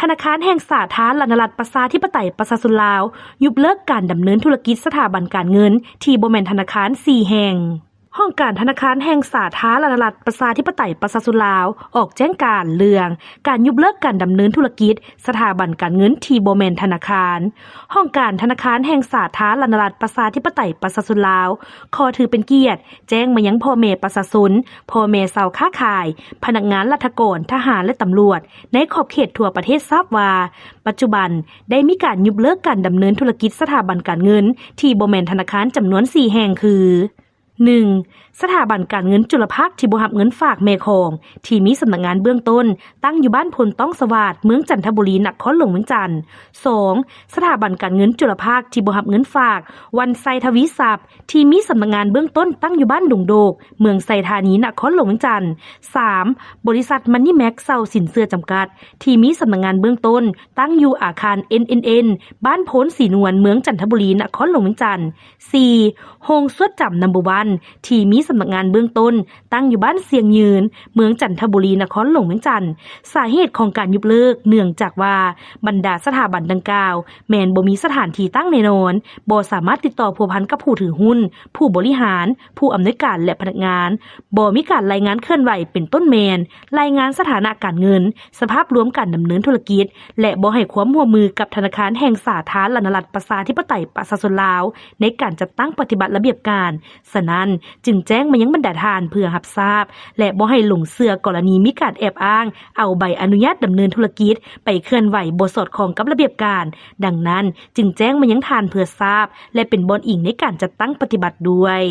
ธนาคารแห่งสาธารณรัฐประชาธิปไตยประชาชนลาวยุบเลิกการดำเนินธุรกิจสถาบันการเงินที่บ่แม่นธนาคาร4แห่งห้องการธนาคารแห่งสาธารณรัฐประชาธิปไตยประชาชนลาวออกแจ้งการเรื่องการยุบเลิกการดำเนินธุรกิจสถาบันการเงินที่บ่แม่นธนาคารห้องการธนาคารแห่งสาธารณรัฐประชาธิปไตยประชาชนลาวขอถือเป็นเกียรติแจ้งมายังพ่อแม่ประชาชนพ่อแม่ชาวค้าขายพนักงานราชการทหารและตำรวจในขอบเขตทั่วประเทศทราบว่าปัจจุบันได้มีการยุบเลิกการดำเนินธุรกิจสถาบันการเงินที่บ่แม่นธนาคารจำนวน4แห่งคือ 1. สถาบันการเงินจุลภาคที่บ่รับเงินฝากแม่คองที่มีสำนักงานเบื้องต้นตั้งอยู่บ้านพลต้องสวัสดิ์เมืองจันทบุรีนครหลวงเมืองจันทร์ 2. สถาบันการเงินจุลภาคที่บ่รับเงินฝากวันไซทวีทรัพย์ที่มีสำนักงานเบื้องต้นตั้งอยู่บ้านดงโดกเมืองไซธานีนครหลวงเมืองจันทร์ 3. บริษัทมันนี่แม็กเซาสินเชื่อจำกัดที่มีสำนักงานเบื้องต้นตั้งอยู่อาคาร NNN บ้านโพนสีนวลเมืองจันทบุรีนครหลวงเมืองจันทร์ 4. โฮงสวดจำนัมเบอร์วันที่มีสำนักงานเบื้องต้นตั้งอยู่บ้านเสียงยืนเมืองจันทบุรีนครหลวงเมืองจันทร์สาเหตุของการยุบเลิกเนื่องจากว่าบรรดาสถาบันดังกล่าวแม้นบ่มีสถานที่ตั้งแน่นอนบ่สามารถติดต่อพัวพันกับผู้ถือหุ้นผู้บริหารผู้อำนวยการและพนักงานบ่มีการรายงานเคลื่อนไหวเป็นต้นแมนรายงานสถานะการเงินสภาพรวมการดำเนินธุรกิจและบ่ให้ความร่วมมือกับธนาคารแห่งสาธารณรัฐประชาธิปไตยประชาชนลาวในการจัดตั้งปฏิบัติระเบียบการฉะนั้นจึงแจ้งมายังบรรดาทานเพื่อรับทราบและบ่ให้หลงเชื่อกรณีมีการแอบอ้างเอาใบอนุญาตดำเนินธุรกิจไปเคลื่อนไหวบ่สอดคล้องกับระเบียบการดังนั้นจึงแจ้งมายังทานเพื่อทราบและเป็นบอนอิงในการจัดตั้งปฏิบัติด้วย